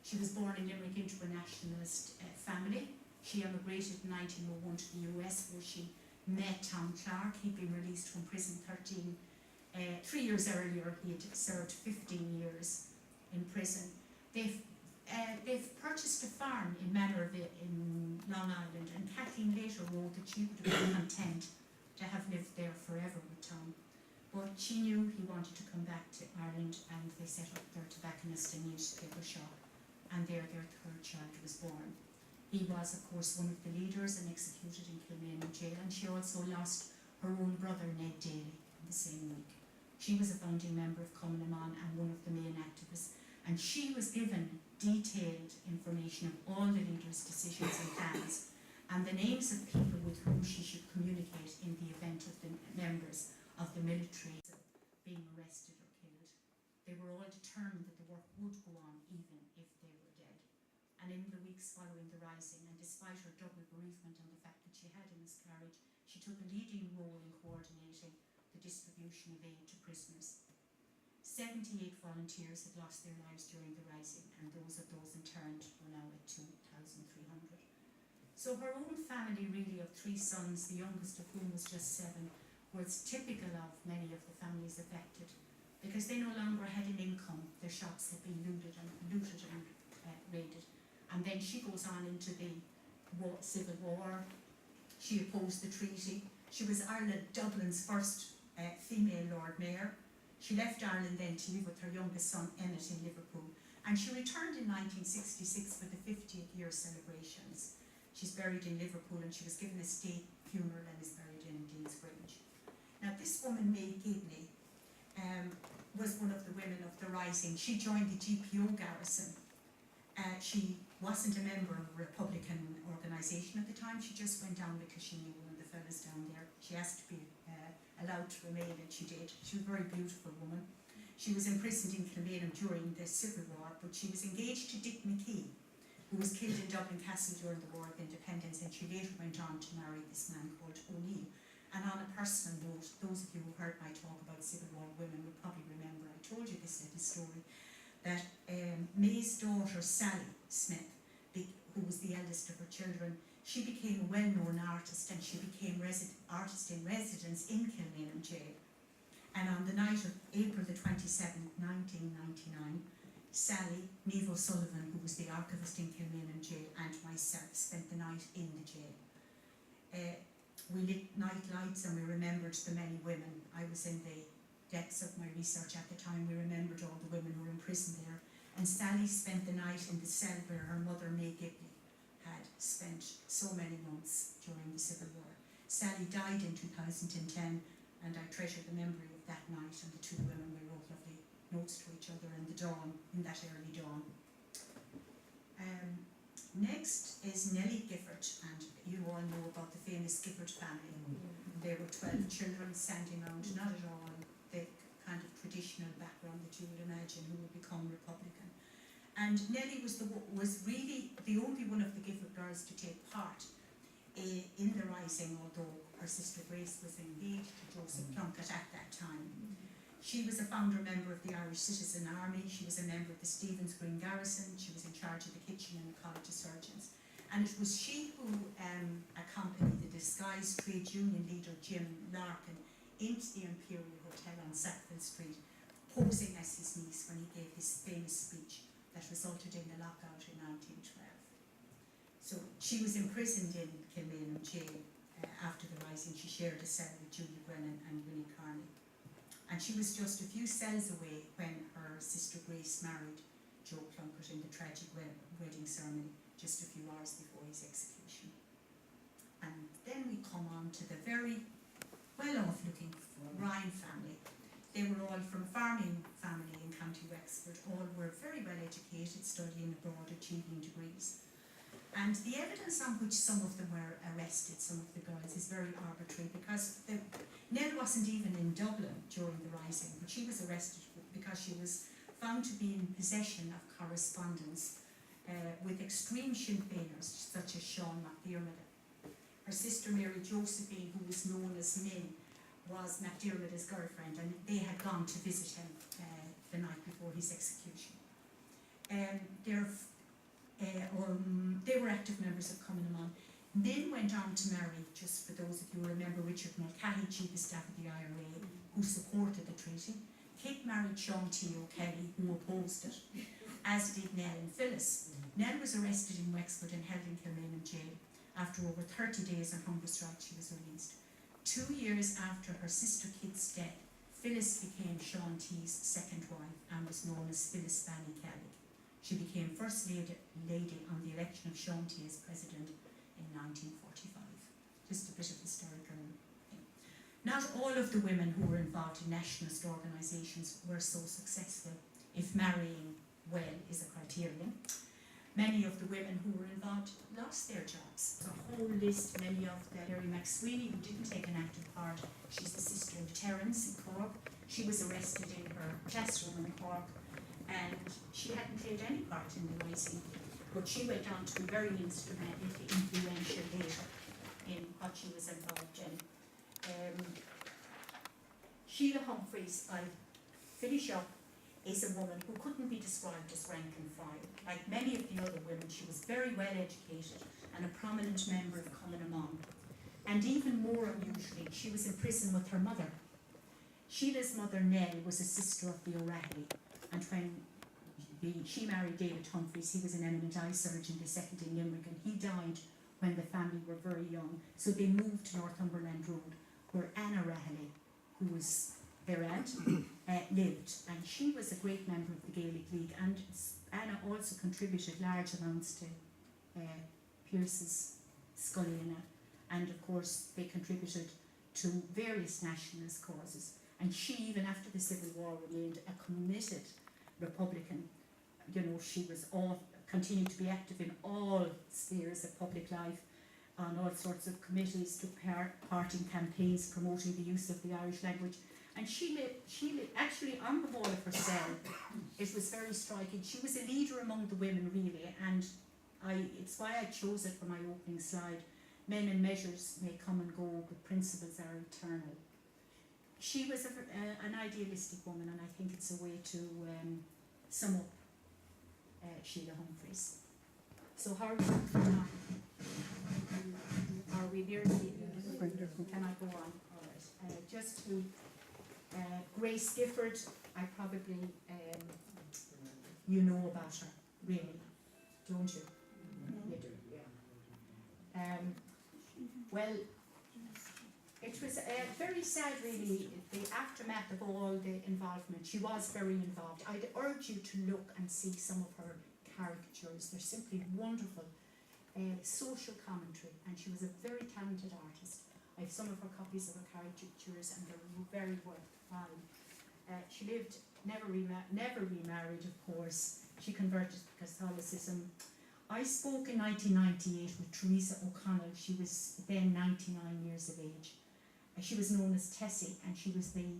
She was born in Limerick into a nationalist family. She emigrated in 1901 to the US, where she met Tom Clark. He'd been released from prison 3 years earlier. He had served 15 years in prison. They've purchased a farm in Manorville in Long Island, and Kathleen later wrote that she would have been content to have lived there forever with Tom. But she knew he wanted to come back to Ireland, and they set up their tobacconist and newspaper shop, and there their third child was born. He was, of course, one of the leaders and executed in Kilmainham jail, and she also lost her own brother, Ned Daly, in the same week. She was a founding member of Cumann and one of the main activists, and she was given detailed information of all the leaders' decisions and plans, and the names of people with whom she should communicate in the event of the members of the military being arrested or killed. They were all determined that the work would go on even if they were dead. And in the weeks following the rising, and despite her double bereavement and the fact that she had a miscarriage, she took a leading role in coordinating the distribution of aid to prisoners. 78 volunteers had lost their lives during the rising, and those interned were now at 2,300. So her own family, really, of 3 sons, the youngest of whom was just 7, was typical of many of the families affected, because they no longer had an income. Their shops had been looted and raided. And then she goes on into the Civil War. She opposed the treaty. She was Dublin's first female Lord Mayor. She left Ireland then to live with her youngest son Emmett in Liverpool, and she returned in 1966 for the 50th year celebrations. She's buried in Liverpool, and she was given a state funeral and is buried in Dean's Grange. Now, this woman, May Gibney, was one of the women of the rising. She joined the GPO garrison. She wasn't a member of a Republican organisation at the time. She just went down because she knew one of the fellas down there. She asked to be allowed to remain, and she did. She was a very beautiful woman. She was imprisoned in Kilmainham during the Civil War, but she was engaged to Dick McKee, who was killed in Dublin Castle during the War of Independence, and she later went on to marry this man called O'Neill. And on a personal note, those of you who heard my talk about Civil War women will probably remember, I told you this little story, that May's daughter, Sally Smith, who was the eldest of her children, she became a well-known artist, and she became artist in residence in Kilmainham jail. And on the night of April the 27th, 1999, Sally, Niamh O'Sullivan, who was the archivist in Kilmainham jail, and myself spent the night in the jail. We lit night lights and we remembered the many women. I was in the depths of my research at the time. We remembered all the women who were in prison there. And Sally spent the night in the cell where her mother, May Gibney, had spent so many months during the Civil War. Sally died in 2010, and I treasure the memory of that night, and the 2 women, we wrote lovely notes to each other in the dawn, in that early dawn. Next is Nellie Gifford, and you all know about the famous Gifford family. There were 12 children standing around, not at all the kind of traditional background that you would imagine who would become Republican. And Nellie was really the only one of the Gifford girls to take part in the rising, although her sister Grace was engaged to Joseph Plunkett at that time. She was a founder member of the Irish Citizen Army. She was a member of the Stephen's Green Garrison. She was in charge of the kitchen in the College of Surgeons. And it was she who accompanied the disguised trade union leader Jim Larkin into the Imperial Hotel on Sackville Street, posing as his niece when he gave his famous speech that resulted in the lockout in 1912. So she was imprisoned in Kilmainham jail after the rising. She shared a cell with Julia Brennan and Winnie Carney. And she was just a few cells away when her sister Grace married Joe Plunkett in the tragic wedding ceremony just a few hours before his execution. And then we come on to the very well-off looking Ryan family. They were all from a farming family in County Wexford. All were very well educated, studying abroad, achieving degrees. And the evidence on which some of them were arrested, some of the girls, is very arbitrary, because Nell wasn't even in Dublin during the rising, but she was arrested because she was found to be in possession of correspondence with extreme Sinn Féiners such as Sean McDermott. Her sister Mary Josephine, who was known as Min, was McDermott's girlfriend, and they had gone to visit him the night before his execution. They were active members of Cumann. Min went on to marry, just for those of you who remember, Richard Mulcahy, Chief of Staff of the IRA, who supported the treaty. Kit married Sean T. O'Kelly, who opposed it, as did Nell and Phyllis. Nell was arrested in Wexford and held in Kilmainham jail. After over 30 days on hunger strike, she was released. 2 years after her sister Kit's death, Phyllis became Sean T.'s second wife and was known as Phyllis Fanny Kelly. She became First Lady on the election of Sean T. as President in 1945. Just a bit of historical thing. Not all of the women who were involved in nationalist organisations were so successful, if marrying well is a criterion. Many of the women who were involved lost their jobs. There's a whole list, many of them. Mary McSweeney, who didn't take an active part, she's the sister of Terence in Cork. She was arrested in her classroom in Cork, and she hadn't played any part in the rising, but she went on to be very influential later in what she was involved in. Sheila Humphreys, I finish up, is a woman who couldn't be described as rank and file. Like many of the other women, she was very well educated and a prominent member of Cumann. And even more unusually, she was in prison with her mother. Sheila's mother, Nell, was a sister of the O'Rahilly, and when she married David Humphreys, he was an eminent eye surgeon, they settled in Limerick, and he died when the family were very young. So they moved to Northumberland Road, where Anna O'Rahilly, who was their aunt, lived, and she was a great member of the Gaelic League, and Anna also contributed large amounts to Pearse's Scullion, and of course they contributed to various nationalist causes, and she, even after the Civil War, remained a committed Republican. You know, she was continued to be active in all spheres of public life, on all sorts of committees, took part in campaigns promoting the use of the Irish language. And she lived actually on the wall of her cell. It was very striking. She was a leader among the women, really, and it's why I chose it for my opening slide. Men and measures may come and go, but principles are eternal. She was an idealistic woman, and I think it's a way to sum up Sheila Humphreys. So how are we going on? Are we near the end? Can I go on? All right. Just to Grace Gifford, I probably, you know about her, really, don't you? You do, yeah. Well, it was very sad, really, the aftermath of all the involvement. She was very involved. I'd urge you to look and see some of her caricatures. They're simply wonderful. Social commentary, and she was a very talented artist. I have some of her copies of her caricatures, and they're very worthwhile. She lived, never remarried, of course. She converted to Catholicism. I spoke in 1998 with Teresa O'Connell. She was then 99 years of age. She was known as Tessie, and she was the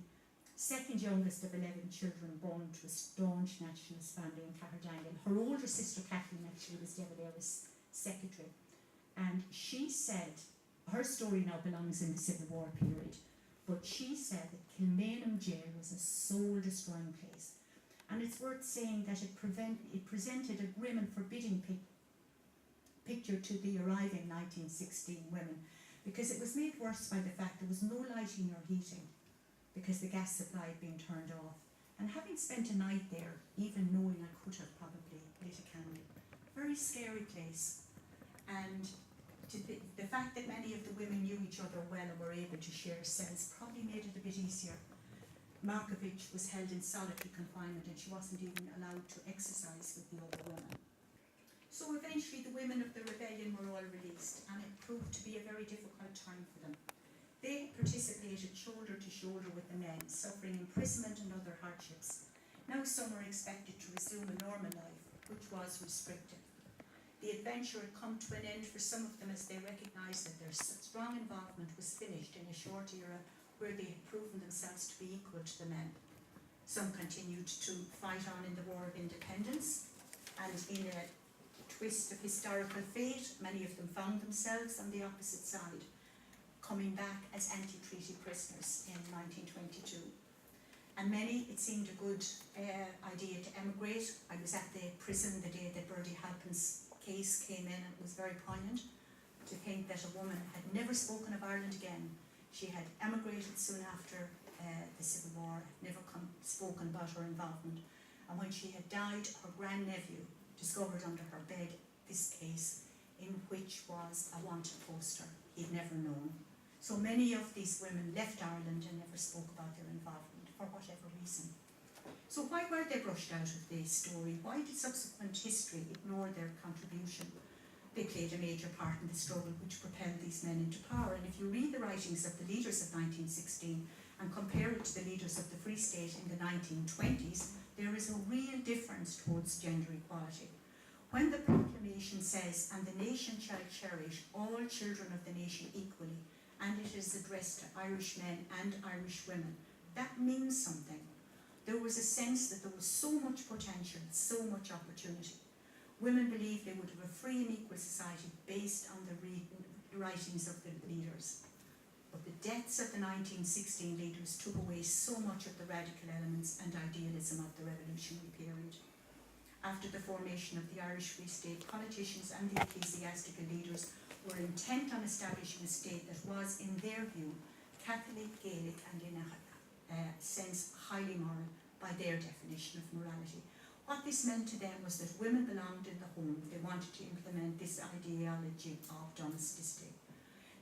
second youngest of 11 children born to a staunch nationalist family in Claredangle. Her older sister Kathleen actually was De Valera's secretary, and she said, her story now belongs in the Civil War period, but she said that Kilmainham jail was a soul-destroying place, and it's worth saying that it presented a grim and forbidding picture to the arriving 1916 women, because it was made worse by the fact there was no lighting or heating. because the gas supply had been turned off. And having spent a night there, even knowing I could have probably lit a candle, very scary place. And the fact that many of the women knew each other well and were able to share cells probably made it a bit easier. Margaret Roche was held in solitary confinement and she wasn't even allowed to exercise with the other women. So eventually the women of the rebellion were all released, and it proved to be a very difficult time for them. They participated shoulder to shoulder with the men, suffering imprisonment and other hardships. Now some were expected to resume a normal life, which was restricted. The adventure had come to an end for some of them as they recognised that their strong involvement was finished in a short era where they had proven themselves to be equal to the men. Some continued to fight on in the War of Independence, and in a twist of historical fate, many of them found themselves on the opposite side, coming back as anti-treaty prisoners in 1922. And many, it seemed a good idea to emigrate. I was at the prison the day that Bertie Halpin's case came in, and it was very poignant to think that a woman had never spoken of Ireland again. She had emigrated soon after the Civil War, had never spoken about her involvement. And when she had died, her grandnephew discovered under her bed this case in which was a wanted poster he'd never known. So many of these women left Ireland and never spoke about their involvement for whatever reason. So why were they brushed out of the story? Why did subsequent history ignore their contribution? They played a major part in the struggle which propelled these men into power. And if you read the writings of the leaders of 1916 and compare it to the leaders of the Free State in the 1920s, there is a real difference towards gender equality. When the proclamation says, "And the nation shall cherish all children of the nation equally," and it is addressed to Irish men and Irish women, that means something. There was a sense that there was so much potential, so much opportunity. Women believed they would have a free and equal society based on the writings of the leaders. But the deaths of the 1916 leaders took away so much of the radical elements and idealism of the revolutionary period. After the formation of the Irish Free State, politicians and the ecclesiastical leaders were intent on establishing a state that was, in their view, Catholic, Gaelic, and in a sense highly moral by their definition of morality. What this meant to them was that women belonged in the home. They wanted to implement this ideology of domesticity.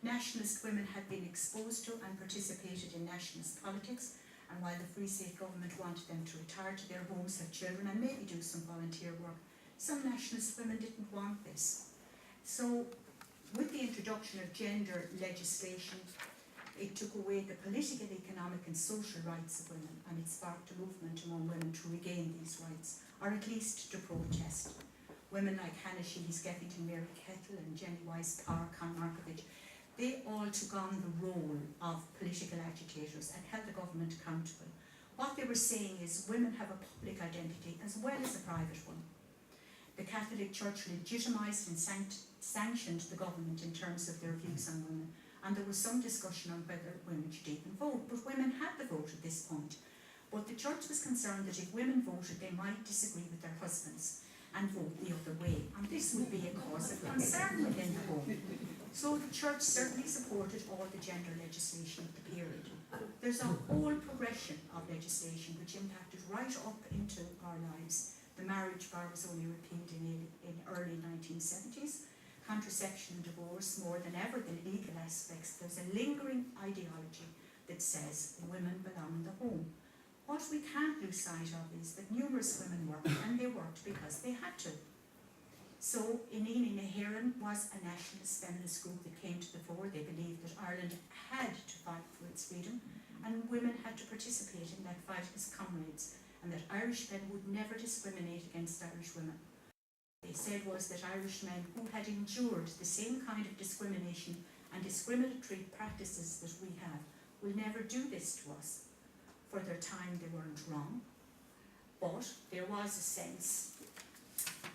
Nationalist women had been exposed to and participated in nationalist politics, and while the Free State government wanted them to retire to their homes, have children, and maybe do some volunteer work, some nationalist women didn't want this. So, with the introduction of gender legislation, it took away the political, economic and social rights of women, and it sparked a movement among women to regain these rights, or at least to protest. Women like Hannah Sheehy Skeffington, Mary Kettle and Jenny Weiss Parr, Con Markovich, they all took on the role of political agitators and held the government accountable. What they were saying is women have a public identity as well as a private one. The Catholic Church legitimised and sanctioned the government in terms of their views on women, and there was some discussion on whether women should even vote, but women had the vote at this point. But the Church was concerned that if women voted, they might disagree with their husbands and vote the other way, and this would be a cause of concern within the home. So the Church certainly supported all the gender legislation of the period. There's a whole progression of legislation which impacted right up into our lives. The marriage bar was only repealed in early 1970s. Contraception and divorce, more than ever the legal aspects, there's a lingering ideology that says women belong in the home. What we can't lose sight of is that numerous women worked, and they worked because they had to. So, Inini Nahiran was a nationalist feminist group that came to the fore. They believed that Ireland had to fight for its freedom, and women had to participate in that fight as comrades, and that Irish men would never discriminate against Irish women. They said was that Irish men who had endured the same kind of discrimination and discriminatory practices that we have will never do this to us. For their time they weren't wrong, but there was a sense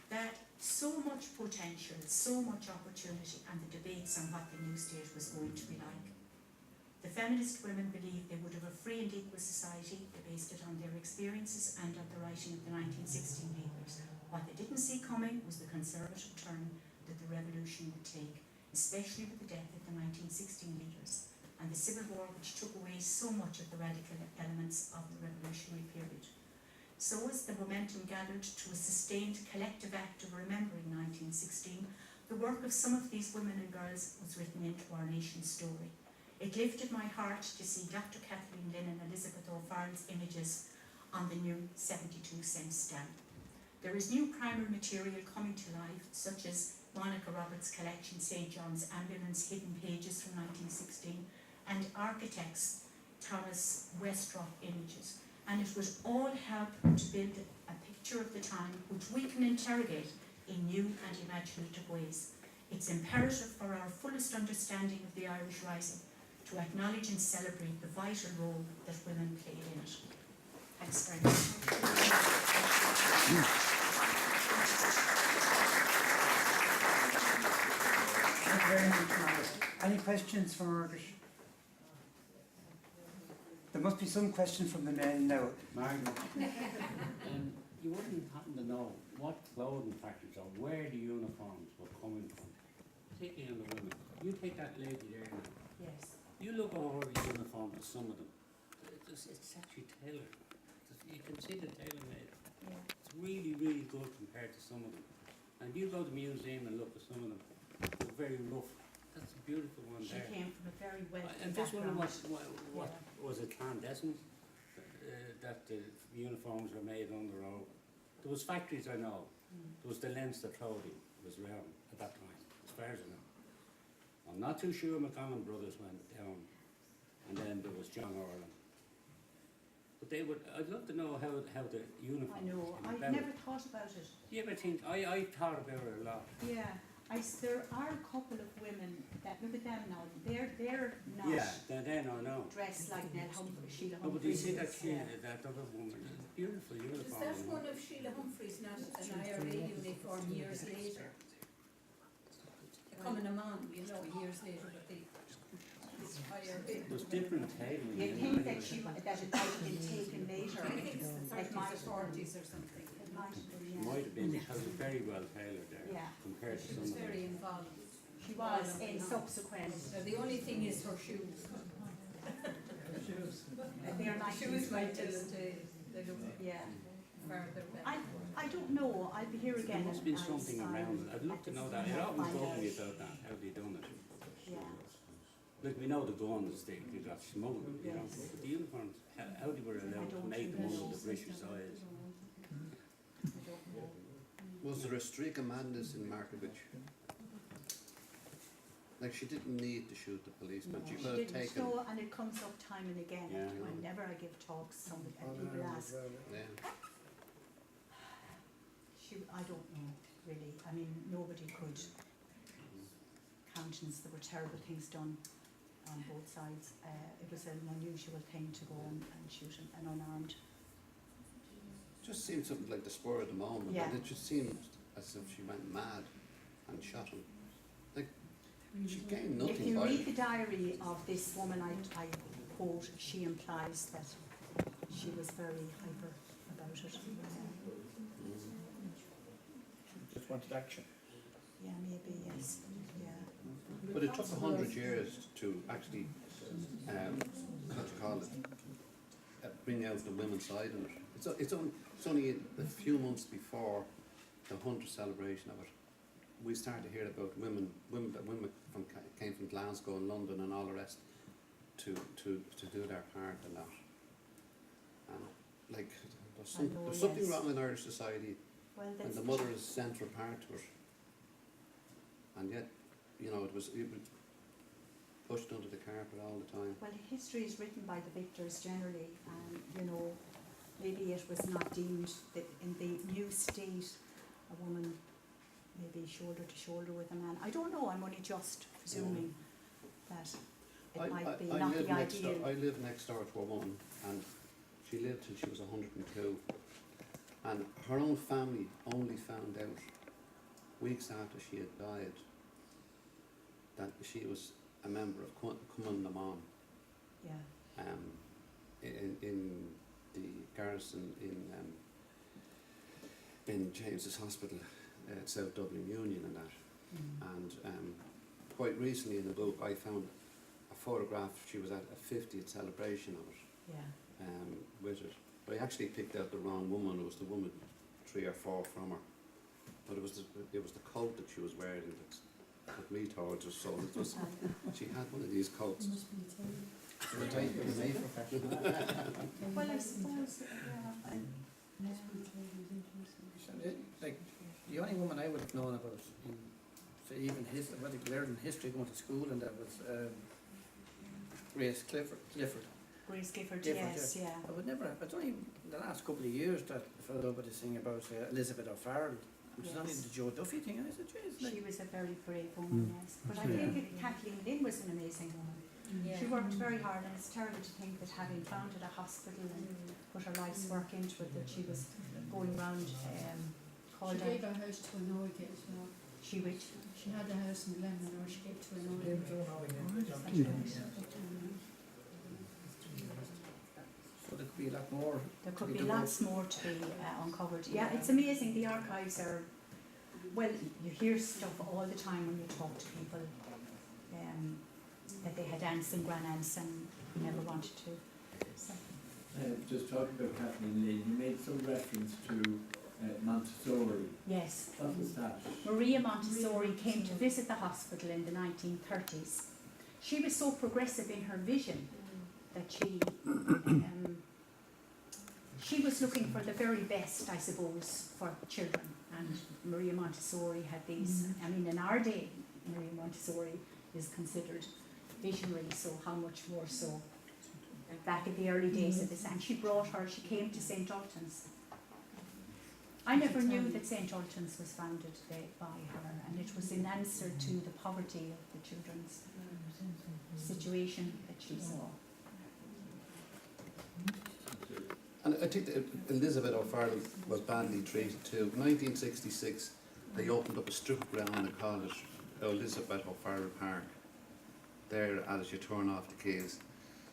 that so much potential, so much opportunity, and the debates on what the new state was going to be like. The feminist women believed they would have a free and equal society. They based it on their experiences and on the writing of the 1916 leaders. What they didn't see coming was the conservative turn that the revolution would take, especially with the death of the 1916 leaders. and the Civil War, which took away so much of the radical elements of the revolutionary period. So as the momentum gathered to a sustained collective act of remembering 1916, the work of some of these women and girls was written into our nation's story. It lifted my heart to see Dr. Kathleen Lynn and Elizabeth O'Farrell's images on the new 72-cent stamp. There is new primary material coming to life, such as Monica Roberts' collection, St. John's Ambulance, Hidden Pages from 1916, and architects Thomas Westrop images. And it would all help to build a picture of the time which we can interrogate in new and imaginative ways. It's imperative for our fullest understanding of the Irish Rising to acknowledge and celebrate the vital role that women played in it. Thanks very much. Thank you very much, Margaret. Any questions for Margaret? There must be some question from the men now. Margaret, you wouldn't happen to know what clothing factories or where the uniforms were coming from, particularly on the women. You take that lady there now. Yes. You look over the uniform of some of them. It's actually tailored. You can see the tailor made. Yeah. It's really, really good compared to some of them. And you go to the museum and look at some of them. They're very rough. That's a beautiful one She there. came from a very wealthy I'm just wondering background. what was it clandestine that the uniforms were made under oath? There was factories, I know. There was the Leinster Clothing was around at that time, as far as I know. I'm not too sure McConnell Brothers went down, and then there was John Orland. But they would. I'd love to know how the uniform. I know. came I've about. never thought about it. Do you ever think? I thought about it a lot. Yeah. There are a couple of women that look at them now. They're not Yeah, then I know. dressed like Nell Humphrey, Sheila No, but you see Humphreys. that other woman, beautiful Is uniform. that one of Sheila Humphrey's not an IRA uniform years later? Coming along, you know, years later with the IRA. There's different tailoring. You think that it might have been taken later? I think it's the It might 30s or 40s or something. It might have been, yeah. Might have been because it's very well tailored there Yeah. compared to She some was of very them. involved. She was in subsequent. The only thing is her shoes. They're Her shoes might tell just, they look yeah. further back. I don't know. I'll be here There again. must have been as something I- around it. I'd love to know that. It often told me about that, how they done it. Yeah. Like we know the guns, they got smuggled, you know, Yes. but the uniforms, how they were allowed to make them under the British size. I don't know. Was there a streak of madness in Markovich? Like she didn't need to shoot the policeman, she She could have didn't taken. know, and it comes up time and again. Yeah. Whenever I give talks, somebody people ask. Yeah. I don't know really. I mean, nobody could countenance. There were terrible things done on both sides. It was an unusual thing to go and shoot an unarmed. Just seemed something like the spur of the moment, Yeah. and it just seemed as if she went mad and shot him. Like she gained If nothing you by read it. the diary of this woman, I quote, she implies that she was very hyper about it. Just wanted action. Yeah, maybe, yes. Yeah. But it took 100 years to actually, what do you call it, bring out the women's side in it. It's only a few months before the 100th celebration of it, we started to hear about women came from Glasgow and London and all the rest to do their part in that. And like there's something wrong in Irish society, Well, and that's the mother is a central part to it. And yet, you know, it was pushed under the carpet all the time. Well, history is written by the victors generally, and you know, maybe it was not deemed that in the new state, a woman maybe shoulder to shoulder with a man. I don't know. I'm only just presuming that it might be not the ideal. I lived next door to a woman, and she lived till she was 102. And her own family only found out weeks after she had died that she was a member of Cumann na Món, Yeah. in the garrison in James's Hospital at South Dublin Union and that. And quite recently in the book I found a photograph. She was at a 50th celebration of it. Yeah. With it. But I actually picked out the wrong woman. It was the woman 3 or 4 from her. But it was the coat that she was wearing that put me towards her. So it was, she had one of these coats. We'll take it as a professional. Well, I suppose, yeah. Like, the only woman I would have known about in, say, even history, what I learned in history going to school, and that was Grace Clifford. Grace Gifford, Gifford, yes, yeah. I would never, it's only the last couple of years that I followed up with this thing about Elizabeth O'Farrell, which is only Yes. the Joe Duffy thing, and I said, jeez, She like, was a very brave woman, yes. But I think Kathleen Lynn was an amazing woman. Yeah. She worked very hard, and it's terrible to think that having founded a hospital and put her life's work into it, that she was going round called She gave her house to an old girl as well. She which? She had a house in Glenmore, or she gave to an old so there could be a lot more. There could to be do. lots more to be uncovered. Yeah, it's amazing. The archives are, well, you hear stuff all the time when you talk to people that they had aunts and granddaunts and never wanted to. So, Just talking about Kathleen Lynn, you made some reference to Montessori. yes. What was that? Maria Montessori came to visit the hospital in the 1930s. She was so progressive in her vision that she was looking for the very best, I suppose, for children. And Maria Montessori had these, I mean, in our day, Maria Montessori is considered visionary, so how much more so back in the early days of this. And she came to St. Ultan's. I never knew that St. Ultan's was founded by her, and it was in answer to the poverty of the children's situation that she saw. And I think that Elizabeth O'Farrell was badly treated too. 1966, they opened up a strip of ground and called it Elizabeth O'Farrell Park. There, as you turn off the keys,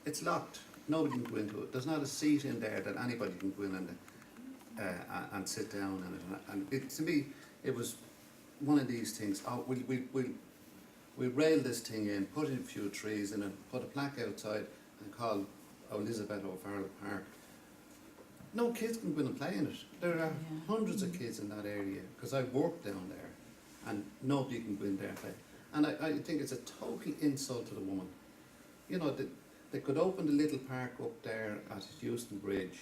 it's locked. Nobody can go into it. There's not a seat in there that anybody can go in and sit down in it. And it, to me, it was one of these things. Oh, we'll rail this thing in, put in a few trees in it, put a plaque outside, and call Elizabeth O'Farrell Park. No kids can go in and play in it. There are hundreds of kids in that area, because I work down there, and nobody can go in there and play. And I think it's a total insult to the woman. You know, they could open the little park up there at Euston Bridge,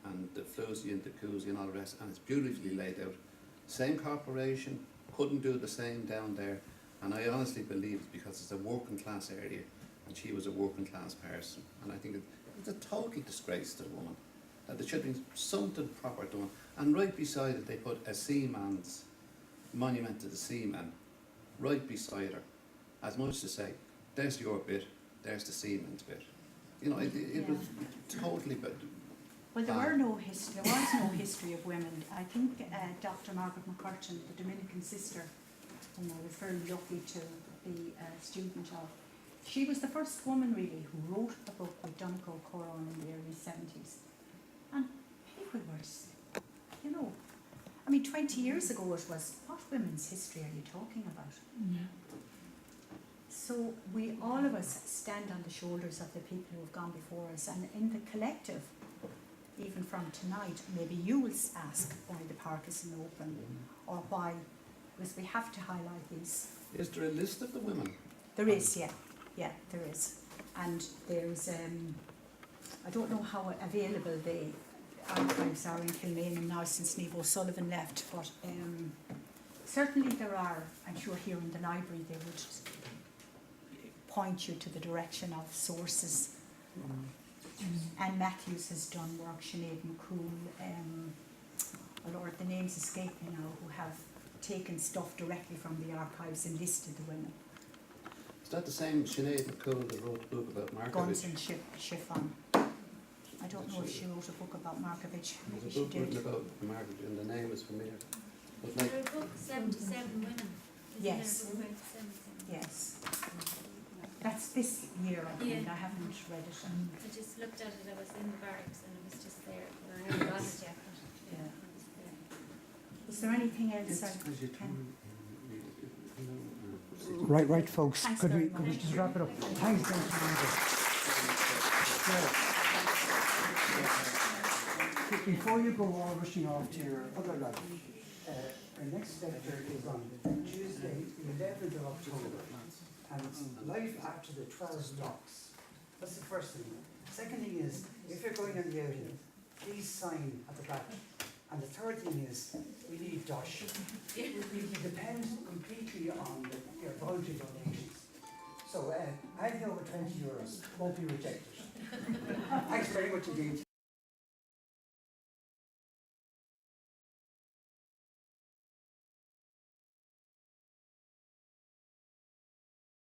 and the Floozy and the Coozy and all the rest, and it's beautifully laid out. Same corporation, couldn't do the same down there, and I honestly believe it's because it's a working class area, and she was a working class person. And I think it's a total disgrace to the woman. That there should be something proper done. And right beside it, they put a seaman's monument to the seaman, right beside her, as much to say, there's your bit, there's the seaman's bit. You know, it was totally bad. Well, there was no history of women. I think Dr. Margaret McCurtain, the Dominican sister, whom I was very lucky to be a student of, she was the first woman really who wrote a book with Donegal Coron in the early 70s. And people were, you know, I mean, 20 years ago it was, what women's history are you talking about? So we, all of us, stand on the shoulders of the people who have gone before us, and in the collective, even from tonight, maybe you will ask why the park isn't open, or why, because we have to highlight these. Is there a list of the women? There is, yeah, there is. And there's, I don't know how available the archives are in Kilmainham now since Niamh O'Sullivan left, but certainly there are. I'm sure here in the library they would point you to the direction of sources. Anne Matthews has done work, Sinead McCool, oh Lord, the names escape me now, who have taken stuff directly from the archives and listed the women. Is that the same Sinead McCool that wrote a book about Margaret? Guns and Chiffon. I don't know if she wrote a book about Markovich. Maybe There's she a book written did. about Margaret, and the name is familiar. But Is like, there a book, 77 Women? Isn't Yes. there a book about 77? Yes. That's this year, I think. Yeah. I haven't read it. I just looked at it, I was in the barracks and it was just there, but I haven't got it yet. But Yeah. it was there. Is there anything else? it's I because you can- turn, you know, Right, folks. Thanks Could very we much. just wrap it up? Thanks, Margaret. Before you go all rushing off to your other life, our next lecture is on Tuesday, the 11th of October, and it's life after the 12 locks. That's the first thing. Second thing is, if you're going on the outing, please sign at the back. And the third thing is, we need dosh. We depend completely on your voluntary donations. So anything over €20 won't be rejected. Thanks very much indeed.